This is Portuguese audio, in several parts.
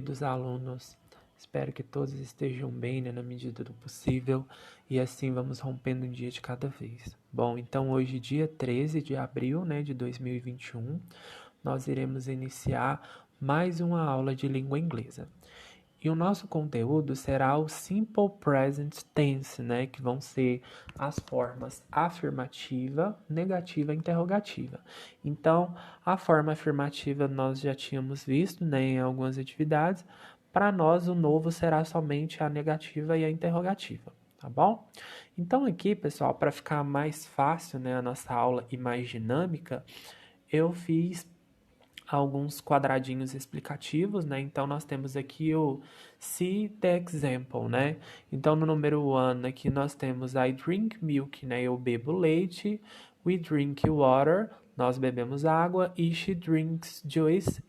queridos alunos. Espero que todos estejam bem, né, na medida do possível, e assim vamos rompendo um dia de cada vez. Bom, então hoje, dia 13 de abril, né, de 2021, nós iremos iniciar mais uma aula de língua inglesa. E o nosso conteúdo será o Simple Present Tense, né? Que vão ser as formas afirmativa, negativa e interrogativa. Então, a forma afirmativa nós já tínhamos visto, né, em algumas atividades. Para nós, o novo será somente a negativa e a interrogativa, tá bom? Então, aqui, pessoal, para ficar mais fácil, né, a nossa aula e mais dinâmica, eu fiz alguns quadradinhos explicativos, né? Então, nós temos aqui o see the example, né? Então, no número 1 aqui nós temos I drink milk, né? Eu bebo leite. We drink water, nós bebemos água. E she drinks juice,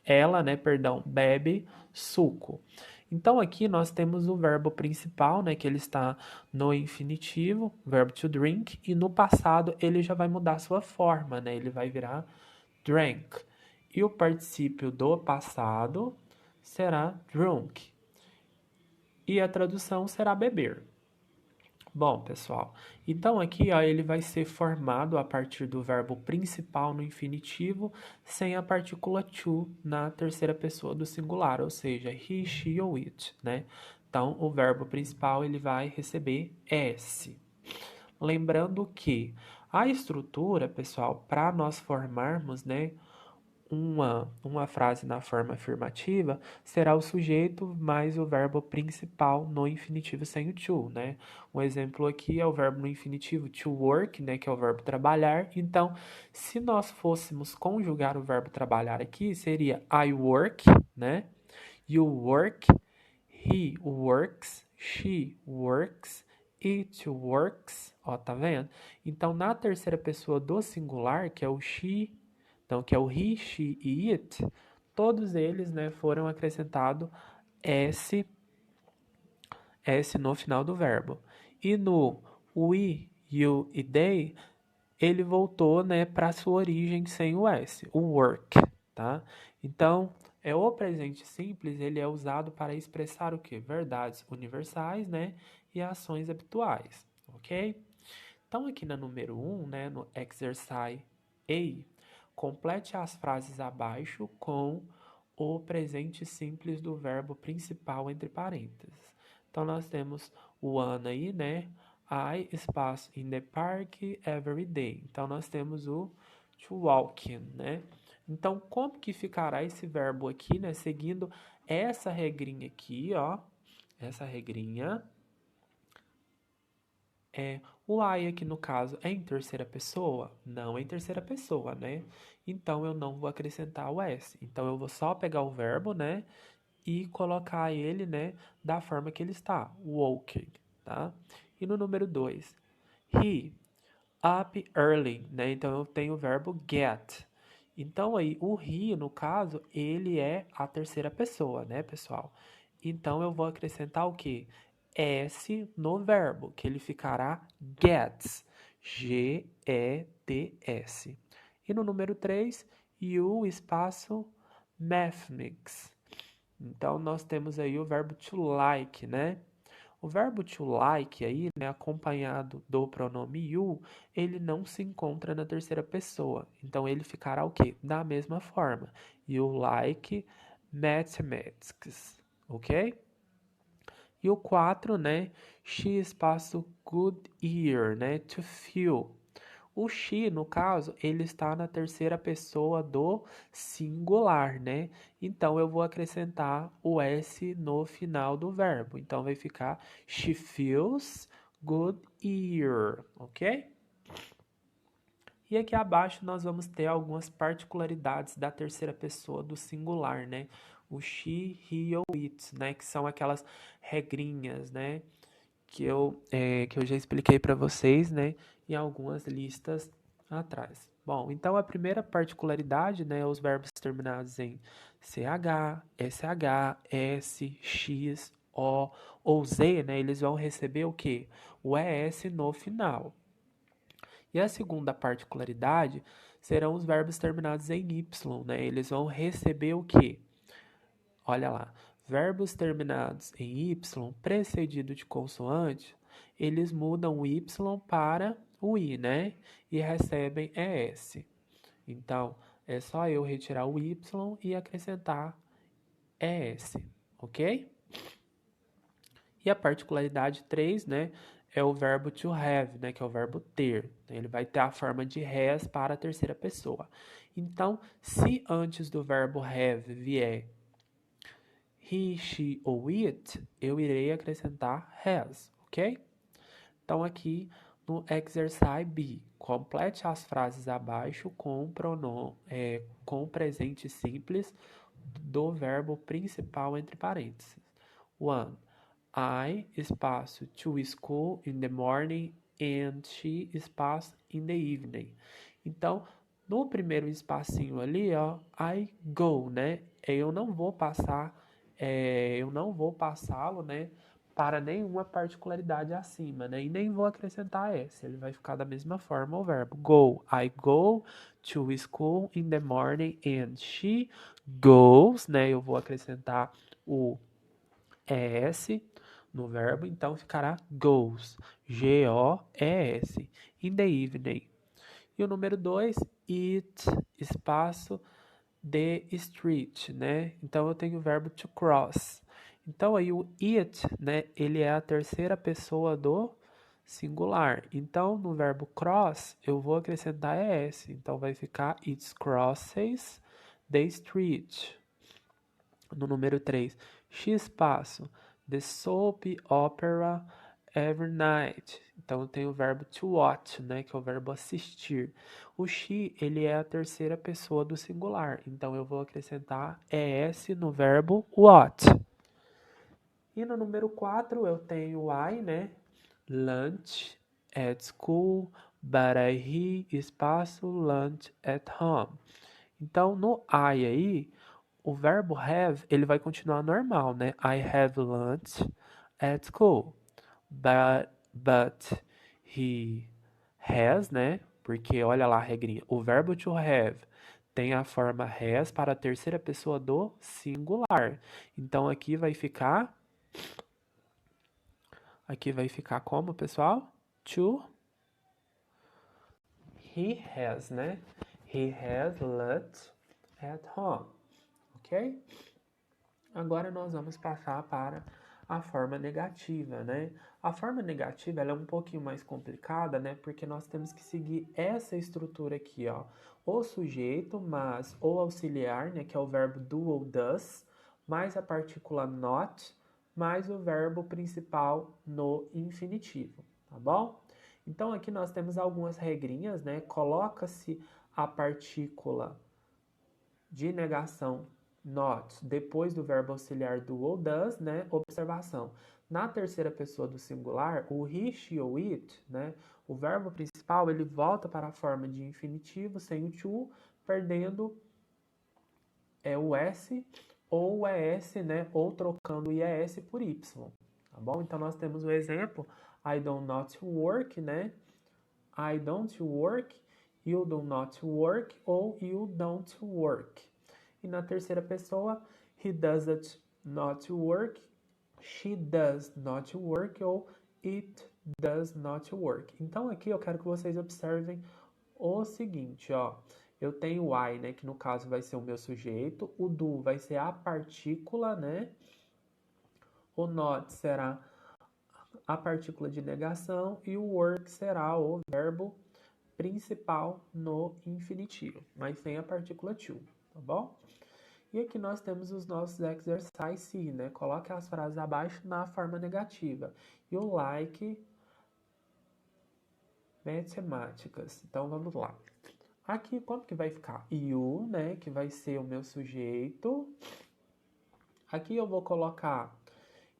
ela, né, perdão, bebe suco. Então, aqui nós temos o verbo principal, né, que ele está no infinitivo, verbo to drink, e no passado ele já vai mudar sua forma, né? Ele vai virar drank. E o particípio do passado será drunk. E a tradução será beber. Bom, pessoal, então aqui ó, ele vai ser formado a partir do verbo principal no infinitivo, sem a partícula to na terceira pessoa do singular, ou seja, he, she ou it, né? Então, o verbo principal ele vai receber S. Lembrando que a estrutura, pessoal, para nós formarmos, né, uma frase na forma afirmativa será o sujeito mais o verbo principal no infinitivo sem o to, né? Um exemplo aqui é o verbo no infinitivo to work, né, que é o verbo trabalhar. Então, se nós fôssemos conjugar o verbo trabalhar aqui, seria I work, né? You work, he works, she works, it works, ó, tá vendo? Então, na terceira pessoa do singular, que é o she, então, que é o he, she e it, todos eles, né, foram acrescentados S no final do verbo. E no we, you e they, ele voltou, né, para sua origem sem o S, o work, tá? Então, o presente simples, ele é usado para expressar o quê? Verdades universais, né, e ações habituais, ok? Então, aqui na número 1, né, no exercise A, complete as frases abaixo com o presente simples do verbo principal entre parênteses. Então, nós temos o Ana aí, né? I espaço in the park every day. Então, nós temos o to walk in, né? Então, como que ficará esse verbo aqui, né? Seguindo essa regrinha aqui, ó. Essa regrinha. O I aqui no caso é em terceira pessoa? Não é em terceira pessoa, né? Então eu não vou acrescentar o S. Então eu vou só pegar o verbo, né? E colocar ele, né? Da forma que ele está, walking, tá? E no número 2, he, up early, né? Então eu tenho o verbo get. Então aí o he, no caso, ele é a terceira pessoa, né, pessoal? Então eu vou acrescentar o quê? S no verbo, que ele ficará gets. G-E-T-S. E no número 3, you espaço mathematics. Então nós temos aí o verbo to like, né? O verbo to like aí, né, acompanhado do pronome you, ele não se encontra na terceira pessoa. Então ele ficará o quê? Da mesma forma. You like mathematics, ok? E o 4, né? She espaço good ear, né? To feel. O she, no caso, ele está na terceira pessoa do singular, né? Então, eu vou acrescentar o S no final do verbo. Então, vai ficar she feels good ear, ok? E aqui abaixo nós vamos ter algumas particularidades da terceira pessoa do singular, né? O she, he ou it, né? Que são aquelas regrinhas, né? Que eu já expliquei para vocês, né? Em algumas listas atrás. Bom, então a primeira particularidade, né? Os verbos terminados em CH, SH, S, X, O ou Z, né? Eles vão receber o quê? O ES no final. E a segunda particularidade serão os verbos terminados em Y, né? Eles vão receber o quê? olha lá, verbos terminados em Y, precedido de consoante, eles mudam o Y para o I, né? E recebem ES. Então, é só eu retirar o Y e acrescentar ES, ok? E a particularidade 3, né, é o verbo to have, né, que é o verbo ter. Ele vai ter a forma de has para a terceira pessoa. Então, se antes do verbo have vier he, she ou it, eu irei acrescentar has, ok? Então, aqui no exercise B, complete as frases abaixo com com presente simples do verbo principal entre parênteses. 1. I, espaço, to school in the morning and she, espaço, in the evening. Então, no primeiro espacinho ali, ó, I go, né? Eu não vou passá-lo, né, para nenhuma particularidade acima, né? E nem vou acrescentar S. Ele vai ficar da mesma forma o verbo go. I go to school in the morning and she goes, né? Eu vou acrescentar o ES no verbo, então ficará goes. G-O-E-S. In the evening. E o número 2, it, espaço, the street, né? Então eu tenho o verbo to cross. Então aí o it, né, ele é a terceira pessoa do singular. Então no verbo cross eu vou acrescentar es. Então vai ficar it crosses the street. No número 3, she espaço, the soap opera every night. Então eu tenho o verbo to watch, né, que é o verbo assistir. O she, ele é a terceira pessoa do singular. Então eu vou acrescentar es no verbo watch. E no número 4 eu tenho I, né? Lunch at school, but I eat espaço lunch at home. Então no I aí, o verbo have, ele vai continuar normal, né? I have lunch at school. But he has, né? Porque olha lá a regrinha. O verbo to have tem a forma has para a terceira pessoa do singular. Então aqui vai ficar como, pessoal? To he has, né? He has lunch at home. Ok? Agora nós vamos passar para a forma negativa, né? A forma negativa ela é um pouquinho mais complicada, né? Porque nós temos que seguir essa estrutura aqui, ó. O sujeito, mas, ou auxiliar, né? Que é o verbo do ou does, mais a partícula not, mais o verbo principal no infinitivo, tá bom? Então aqui nós temos algumas regrinhas, né? Coloca-se a partícula de negação not depois do verbo auxiliar do ou does, né? Observação. Na terceira pessoa do singular, o he, she ou it, né? O verbo principal, ele volta para a forma de infinitivo sem o to, perdendo o s ou o es, né? Ou trocando o ies por y, tá bom? Então nós temos o exemplo I do not work, né? I don't work, you do not work ou you don't work. E na terceira pessoa, he doesn't not work, she does not work ou it does not work. Então aqui eu quero que vocês observem o seguinte, ó. Eu tenho o I, né, que no caso vai ser o meu sujeito, o do vai ser a partícula, né? O not será a partícula de negação e o work será o verbo principal no infinitivo, mas sem a partícula to, tá bom? E aqui nós temos os nossos exercise C, né? Coloque as frases abaixo na forma negativa. You like matemáticas. Então vamos lá. Aqui como que vai ficar? You, né? Que vai ser o meu sujeito. Aqui eu vou colocar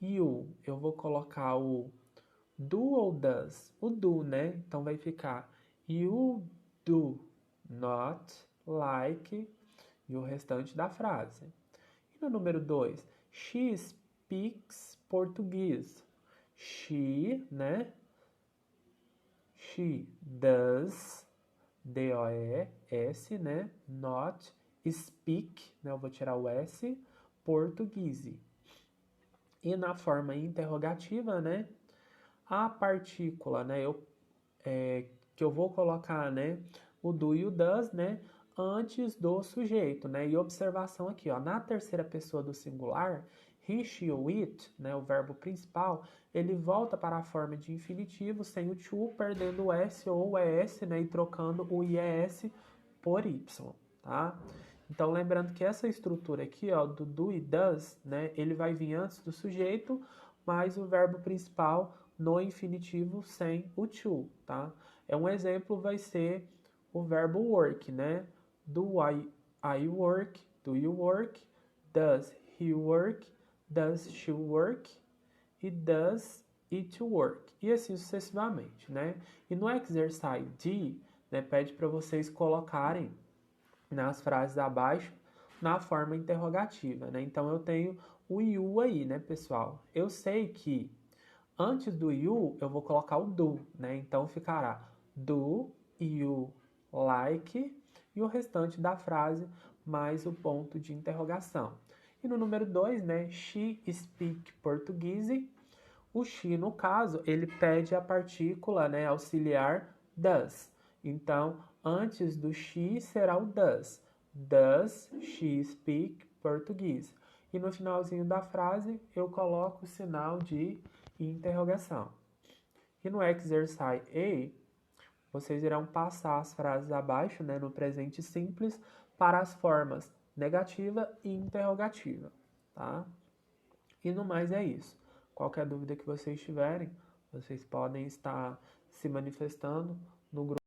you, eu vou colocar o do ou does? O do, né? Então vai ficar you do not like e o restante da frase. E no número 2, she speaks português. She, né? She does, D-O-E-S, né? Not speak, né? Eu vou tirar o S, portuguese. E na forma interrogativa, né, a partícula, né, que eu vou colocar, né, o do e o does, né, antes do sujeito, né, e observação aqui, ó, na terceira pessoa do singular, he, she ou it, né, o verbo principal, ele volta para a forma de infinitivo sem o to, perdendo o s ou o es, né, e trocando o ies por y, tá? Então, lembrando que essa estrutura aqui, ó, do e does, né, ele vai vir antes do sujeito, mais o verbo principal no infinitivo sem o to, tá? Um exemplo vai ser o verbo work, né? Do I work, do you work, does he work, does she work e does it work, e assim sucessivamente, né? E no exercise D, né, pede para vocês colocarem nas frases abaixo na forma interrogativa, né? Então eu tenho o you aí, né, pessoal? Eu sei que antes do you eu vou colocar o do, né? Então ficará do you like e o restante da frase mais o ponto de interrogação. E no número 2, né, she speak Portuguese. O she, no caso, ele pede a partícula, né, auxiliar does. Então, antes do she será o does. Does she speak Portuguese? E no finalzinho da frase eu coloco o sinal de interrogação. E no exercise A, vocês irão passar as frases abaixo, né, no presente simples, para as formas negativa e interrogativa, tá? E no mais é isso. Qualquer dúvida que vocês tiverem, vocês podem estar se manifestando no grupo.